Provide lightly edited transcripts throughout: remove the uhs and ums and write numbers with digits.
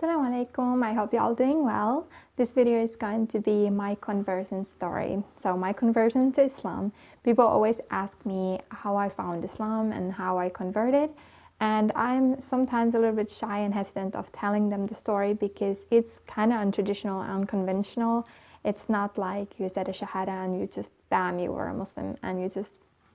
Assalamu alaikum, I hope you're all doing well. This video is going to be my conversion story. So my conversion to Islam. People always ask me how I found Islam and how I converted. And I'm sometimes a little bit shy and hesitant of telling them the story because it's kind of untraditional and unconventional. It's not like you said a shahada and you just, bam, you were a Muslim and you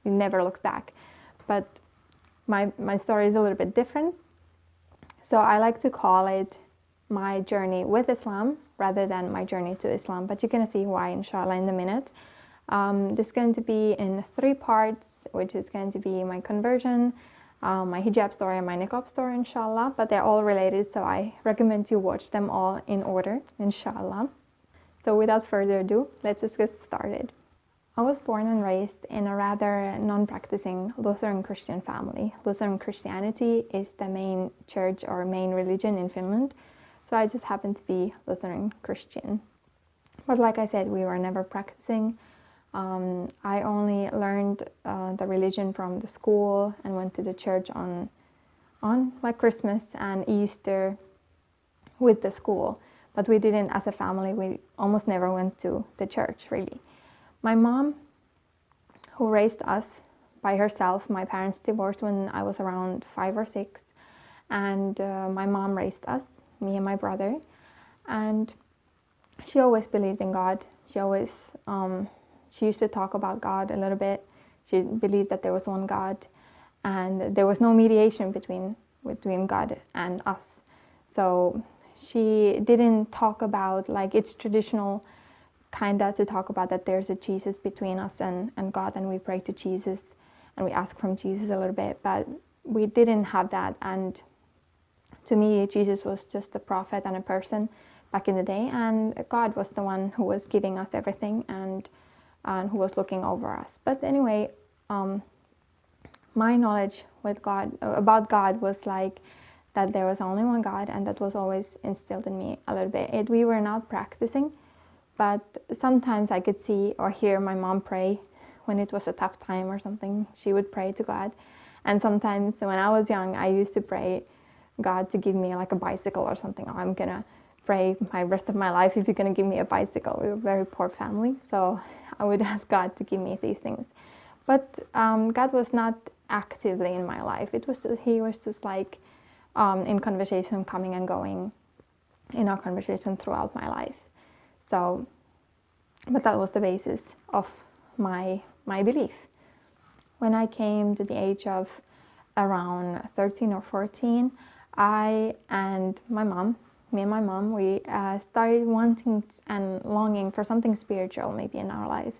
never look back. But my story is a little bit different. So I like to call it my journey with Islam rather than my journey to Islam, but you're going to see why inshallah in a minute. This is going to be in 3 parts, which is going to be my conversion, my hijab story and my niqab story inshallah, but they're all related, so I recommend you watch them all in order inshallah. So without further ado, let's just get started. I was born and raised in a rather non-practicing Lutheran Christian family. Lutheran Christianity is the main church or main religion in Finland. So I just happened to be Lutheran Christian. But like I said, we were never practicing. I only learned the religion from the school and went to the church on like Christmas and Easter with the school. But we didn't, as a family, we almost never went to the church really. My mom, who raised us by herself, my parents divorced when I was around 5 or 6, and my mom raised us, me and my brother, and she always believed in God. She used to talk about God a little bit. She believed that there was one God, and there was no mediation between God and us. So she didn't talk about, like, it's traditional kinda to talk about that there's a Jesus between us and God, and we pray to Jesus and we ask from Jesus a little bit, but we didn't have that. And to me, Jesus was just a prophet and a person back in the day, and God was the one who was giving us everything and who was looking over us. But anyway, my knowledge with God, about God, was like that there was only one God, and that was always instilled in me a little bit. We were not practicing, but sometimes I could see or hear my mom pray when it was a tough time or something. She would pray to God. And sometimes when I was young, I used to pray God to give me like a bicycle or something. I'm gonna pray my rest of my life if you're gonna give me a bicycle. We were a very poor family, so I would ask God to give me these things. But God was not actively in my life. He was just like in conversation, coming and going in our conversation throughout my life. So, but that was the basis of my belief. When I came to the age of around 13 or 14, me and my mom, we started wanting and longing for something spiritual maybe in our lives.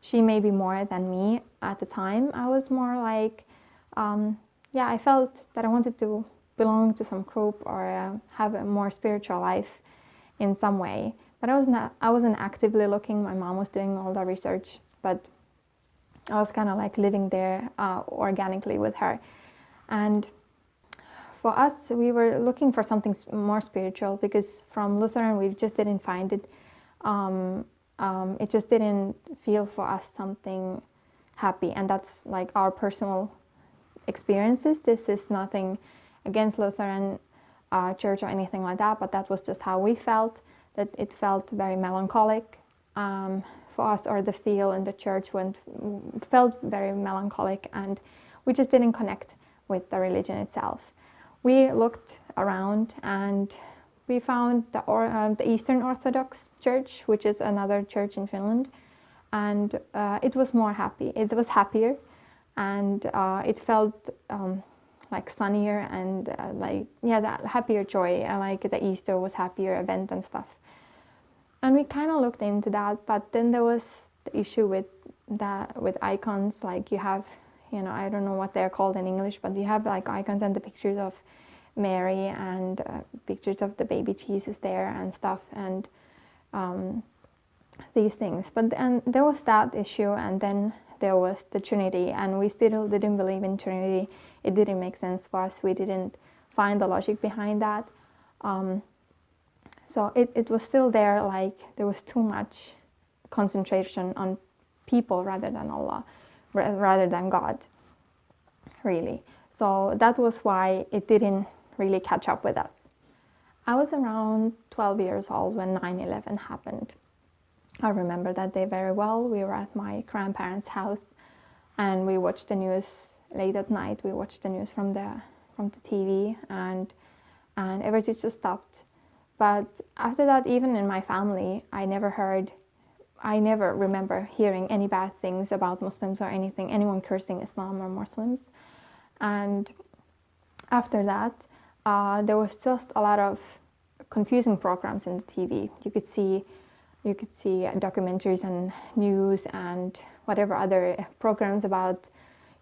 She may be more than me at the time. I was more like, I felt that I wanted to belong to some group or have a more spiritual life in some way. But I wasn't actively looking. My mom was doing all the research, but I was kind of like living there organically with her. And for us, we were looking for something more spiritual because from Lutheran, we just didn't find it. It just didn't feel for us something happy. And that's like our personal experiences. This is nothing against Lutheran church or anything like that, but that was just how we felt. That it felt very melancholic for us, or the feel in the church felt very melancholic, and we just didn't connect with the religion itself. We looked around and we found the Eastern Orthodox Church, which is another church in Finland, and it was more happy. It was happier, and it felt like sunnier and that happier joy. Like the Easter was happier event and stuff. And we kind of looked into that, but then there was the issue with icons. Like you have, I don't know what they're called in English, but you have like icons and the pictures of Mary and pictures of the baby Jesus there and stuff, and these things. But then there was that issue, and then there was the Trinity, and we still didn't believe in Trinity. It didn't make sense for us. We didn't find the logic behind that. So it was still there, like there was too much concentration on people rather than Allah, rather than God, really. So that was why it didn't really catch up with us. I was around 12 years old when 9/11 happened. I remember that day very well. We were at my grandparents' house and we watched the news late at night. We watched the news from the TV, and everything just stopped. But after that, even in my family, I never remember hearing any bad things about Muslims or anyone cursing Islam or Muslims. And after that, there was just a lot of confusing programs in the TV. You could see documentaries and news and whatever other programs about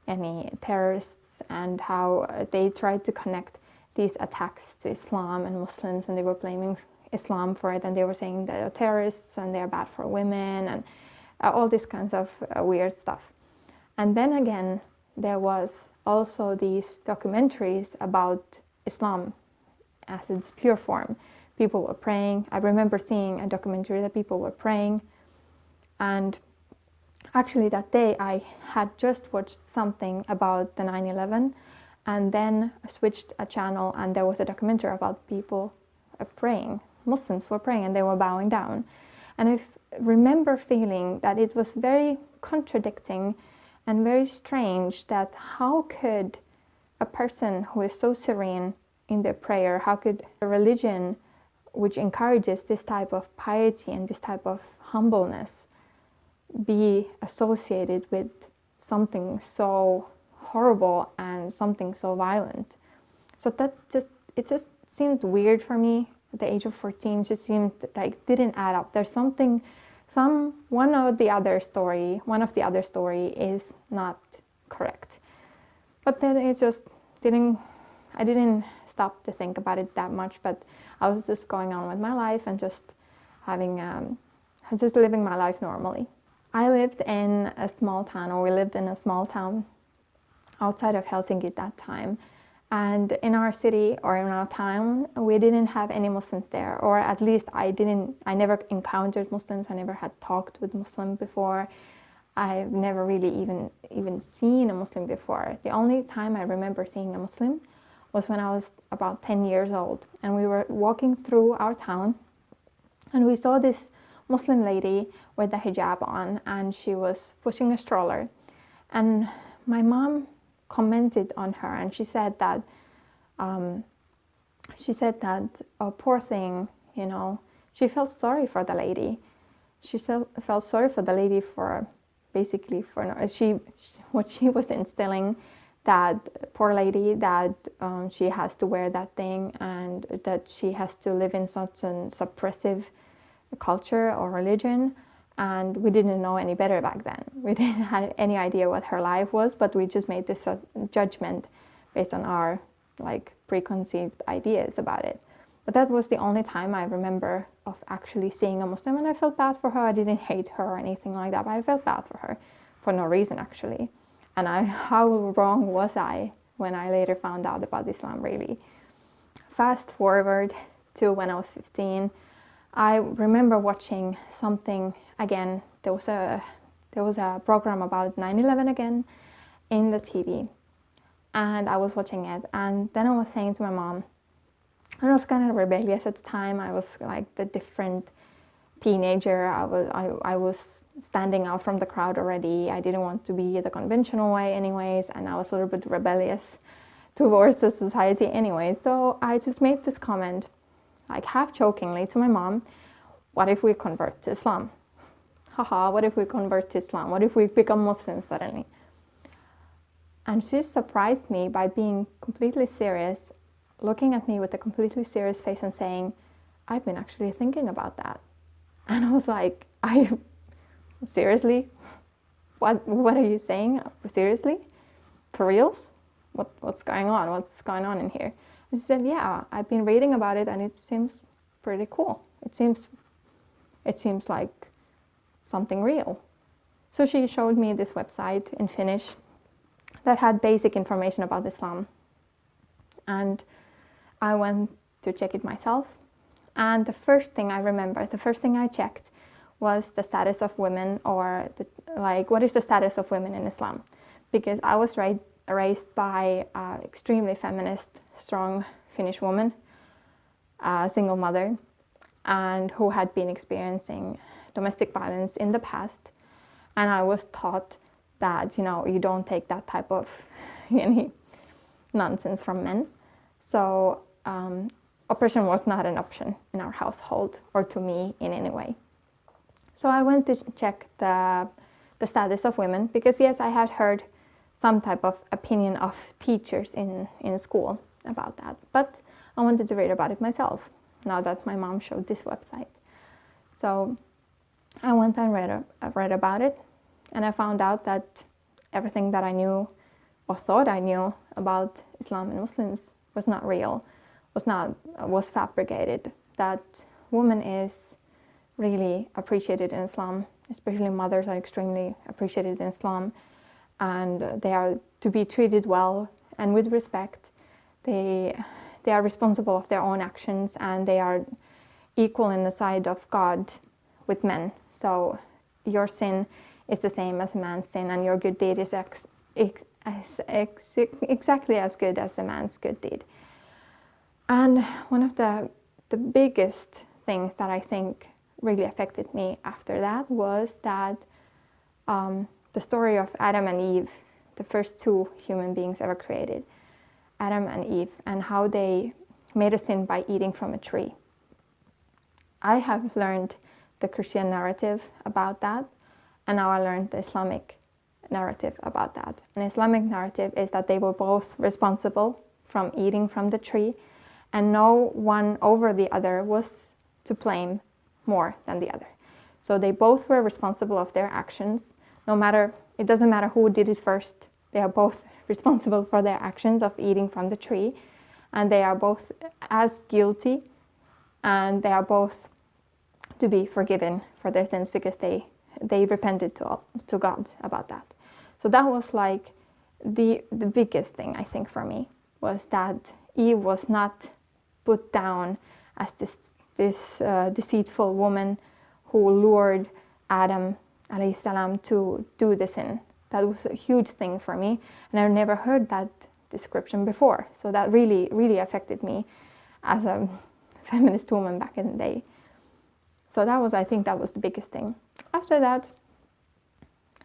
any terrorists and how they tried to connect these attacks to Islam and Muslims, and they were blaming Islam for it, and they were saying they're terrorists and they're bad for women and all these kinds of weird stuff. And then again, there was also these documentaries about Islam as its pure form. People were praying. I remember seeing a documentary that people were praying. And actually that day I had just watched something about the 9/11 and then switched a channel and there was a documentary about people praying. Muslims were praying and they were bowing down. And I remember feeling that it was very contradicting and very strange that how could a person who is so serene in their prayer, how could a religion which encourages this type of piety and this type of humbleness be associated with something so horrible and something so violent? So it just seemed weird for me at the age of 14. It just seemed like didn't add up. There's one of the other story is not correct. But then it just I didn't stop to think about it that much, but I was just going on with my life and just living my life normally. I lived in a small town, or we lived in a small town outside of Helsinki at that time. And in our city or in our town, we didn't have any Muslims there, or at least I never encountered Muslims. I never had talked with Muslims before. I've never really even seen a Muslim before. The only time I remember seeing a Muslim was when I was about 10 years old, and we were walking through our town and we saw this Muslim lady with a hijab on, and she was pushing a stroller. And my mom commented on her, and she said that oh, poor thing, she felt sorry for the lady. She felt sorry for the lady for basically what she was instilling, that poor lady, that she has to wear that thing and that she has to live in such a suppressive culture or religion. And we didn't know any better back then. We didn't have any idea what her life was, but we just made this judgment based on our preconceived ideas about it. But that was the only time I remember of actually seeing a Muslim, and I felt bad for her. I didn't hate her or anything like that, but I felt bad for her for no reason actually. And how wrong was I when I later found out about Islam, really. Fast forward to when I was 15, I remember watching something again. There was a program about 9/11 again in the TV, and I was watching it. And then I was saying to my mom, and I was kind of rebellious at the time. I was like the different teenager. I was standing out from the crowd already. I didn't want to be the conventional way anyways, and I was a little bit rebellious towards the society anyway. So I just made this comment, like half jokingly, to my mom: what if we convert to Islam? Haha, what if we convert to Islam? What if we become Muslims suddenly? And she surprised me by being completely serious, looking at me with a completely serious face and saying, I've been actually thinking about that. And I was like, seriously? What are you saying? Seriously? For reals? What's going on? What's going on in here? And she said, yeah, I've been reading about it and it seems pretty cool. It seems like something real. So she showed me this website in Finnish that had basic information about Islam. And I went to check it myself. And the first thing I checked was the status of women, or what is the status of women in Islam? Because I was raised by an extremely feminist, strong Finnish woman. a single mother, and who had been experiencing domestic violence in the past. And I was taught that, you don't take that type of nonsense from men. So oppression was not an option in our household or to me in any way. So I went to check the status of women, because yes, I had heard some type of opinion of teachers in school about that, but I wanted to read about it myself now that my mom showed this website. So I went and read about it, and I found out that everything that I knew or thought I knew about Islam and Muslims was not real, was fabricated. That woman is really appreciated in Islam, especially mothers are extremely appreciated in Islam, and they are to be treated well and with respect. They are responsible of their own actions, and they are equal in the sight of God with men. So your sin is the same as a man's sin, and your good deed is exactly as good as the man's good deed. And one of the biggest things that I think really affected me after that was that the story of Adam and Eve, the first two human beings ever created, Adam and Eve, and how they made a sin by eating from a tree. I have learned the Christian narrative about that, and now I learned the Islamic narrative about that. An Islamic narrative is that they were both responsible from eating from the tree, and no one over the other was to blame more than the other. So they both were responsible of their actions. It doesn't matter who did it first, they are both responsible for their actions of eating from the tree, and they are both as guilty, and they are both to be forgiven for their sins because they repented to God about that. So that was like the biggest thing, I think, for me, was that Eve was not put down as this deceitful woman who lured Adam alayhi salam to do the sin. That was a huge thing for me, and I've never heard that description before. So that really, really affected me as a feminist woman back in the day. So I think that was the biggest thing. After that,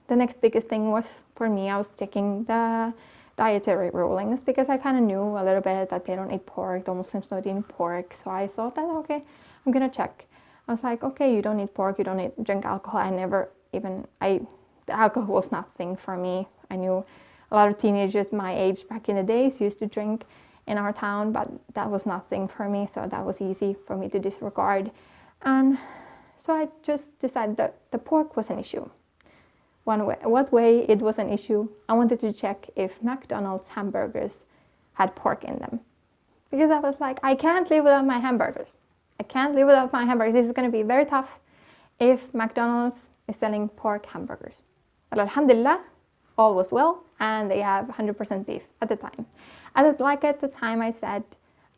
the next biggest thing was, for me, I was checking the dietary rulings, because I kind of knew a little bit that they don't eat pork, the Muslims don't eat pork. So I thought that, okay, I'm gonna check. I was like, okay, you don't eat pork, you don't drink alcohol. The alcohol was nothing for me. I knew a lot of teenagers my age back in the days used to drink in our town, but that was nothing for me, so that was easy for me to disregard. And so I just decided that the pork was an issue. What way it was an issue, I wanted to check if McDonald's hamburgers had pork in them. Because I was like, I can't live without my hamburgers. This is going to be very tough if McDonald's is selling pork hamburgers. But alhamdulillah, all was well, and they have 100% beef at the time. At the time I said,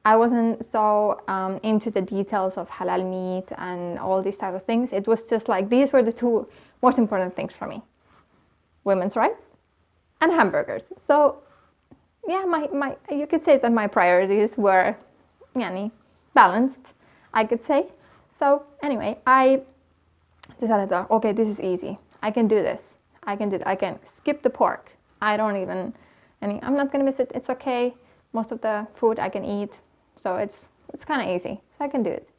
I wasn't so into the details of halal meat and all these type of things. It was just like, these were the two most important things for me: women's rights and hamburgers. So yeah, you could say that my priorities were balanced, I could say. So anyway, I decided that, okay, this is easy. I can do this. I can skip the pork. I'm not gonna miss it. It's okay. Most of the food I can eat. So it's kind of easy. So I can do it.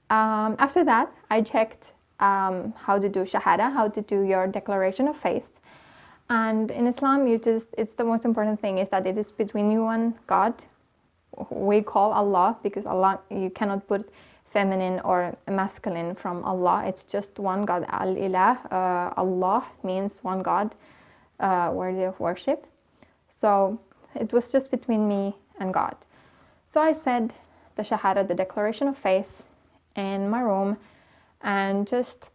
After that, I checked how to do shahada, how to do your declaration of faith. And in Islam, it's the most important thing is that it is between you and God. We call Allah, because Allah, you cannot put feminine or masculine from Allah. It's just one God. Al-Ilah, Allah means one God, worthy of worship. So it was just between me and God. So I said the Shahada, the declaration of faith, in my room, and just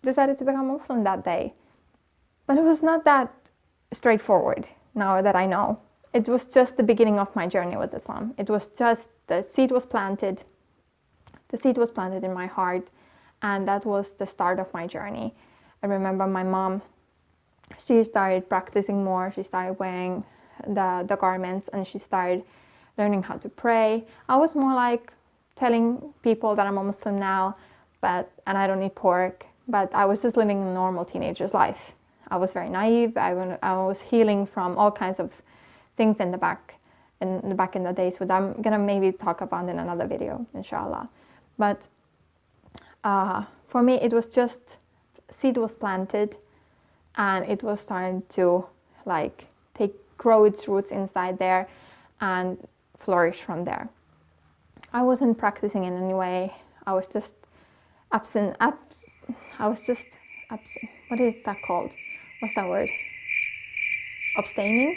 decided to become Muslim that day. But it was not that straightforward, now that I know. It was just the beginning of my journey with Islam. It was just, the seed was planted in my heart, and that was the start of my journey. I remember my mom, she started practicing more, she started wearing the garments, and she started learning how to pray. I was more like telling people that I'm a Muslim now, and I don't eat pork, but I was just living a normal teenager's life. I was very naive. I was healing from all kinds of things in the days, which I'm gonna maybe talk about in another video, inshallah. But for me, it was just seed was planted, and it was starting to like grow its roots inside there and flourish from there. I wasn't practicing in any way. I was just absent. What is that called? What's that word? Abstaining.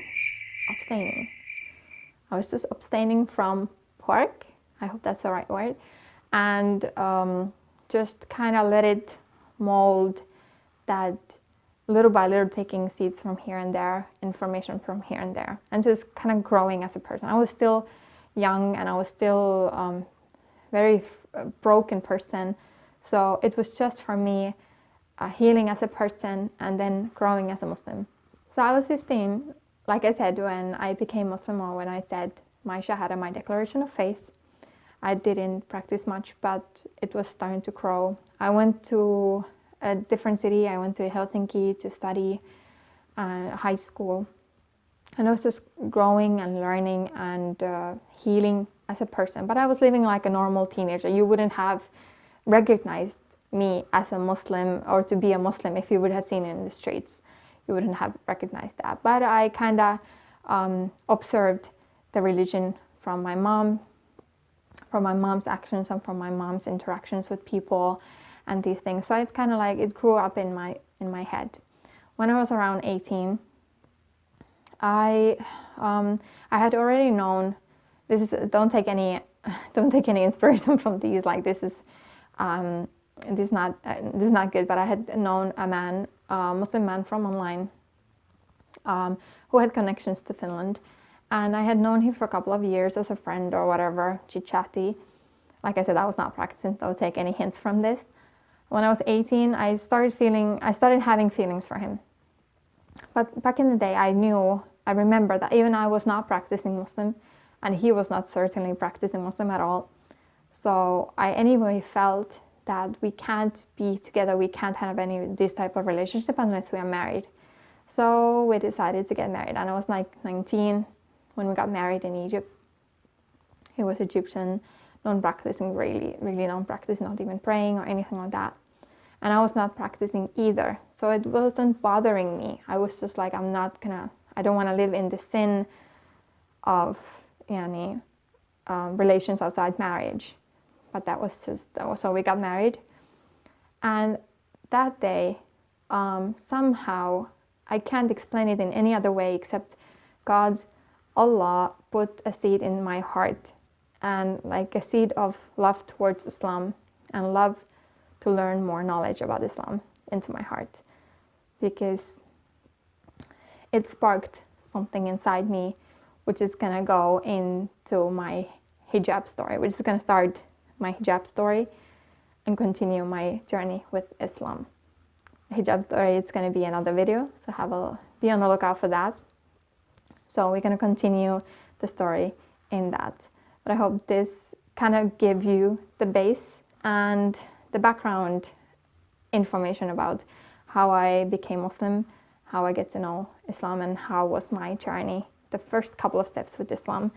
I was just abstaining from pork. I hope that's the right word. And just kind of let it mold that little by little, taking seeds from here and there, information from here and there, and just kind of growing as a person. I was still young, and I was still very broken person. So it was just for me healing as a person and then growing as a Muslim. So I was 15, like I said, when I became Muslim, or when I said my Shahada, my declaration of faith. I didn't practice much, but it was starting to grow. I went to a different city. I went to Helsinki to study high school. And I was just growing and learning and healing as a person. But I was living like a normal teenager. You wouldn't have recognized me as a Muslim, or to be a Muslim, if you would have seen it in the streets. You wouldn't have recognized that. But I kind of observed the religion from my mom, from my mom's actions, and from my mom's interactions with people and these things. So it's kind of like it grew up in my head. When I was around 18, I had already known, this is, don't take any inspiration from these, like this is not good, but I had known a man, a Muslim man from online, who had connections to Finland, and I had known him for a couple of years as a friend or whatever, chit-chatty. Like I said, I was not practicing, don't take any hints from this. When I was 18, I started having feelings for him. But back in the day, I remember that even I was not practicing Muslim, and he was not certainly practicing Muslim at all. So I anyway felt that we can't be together, we can't have this type of relationship unless we are married. So we decided to get married, and I was like 19 when we got married in Egypt. He was Egyptian, non-practicing, really non-practicing, not even praying or anything like that. And I was not practicing either. So it wasn't bothering me. I was just like, I don't want to live in the sin of relations outside marriage. But that was so we got married. And that day, somehow, I can't explain it in any other way except Allah put a seed in my heart, and like a seed of love towards Islam and love to learn more knowledge about Islam into my heart, because it sparked something inside me which is going to go into my hijab story, which is going to start my hijab story and continue my journey with Islam. The hijab story, it's going to be another video, so be on the lookout for that. So we're going to continue the story in that. But I hope this kind of gives you the base and the background information about how I became Muslim, how I get to know Islam, and how was my journey. The first couple of steps with Islam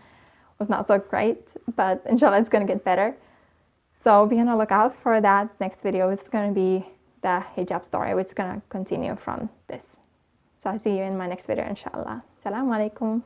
was not so great, but inshallah it's going to get better. So be on the lookout for that. Next video is going to be the hijab story, which is going to continue from this. So I'll see you in my next video, inshallah. Assalamu alaikum.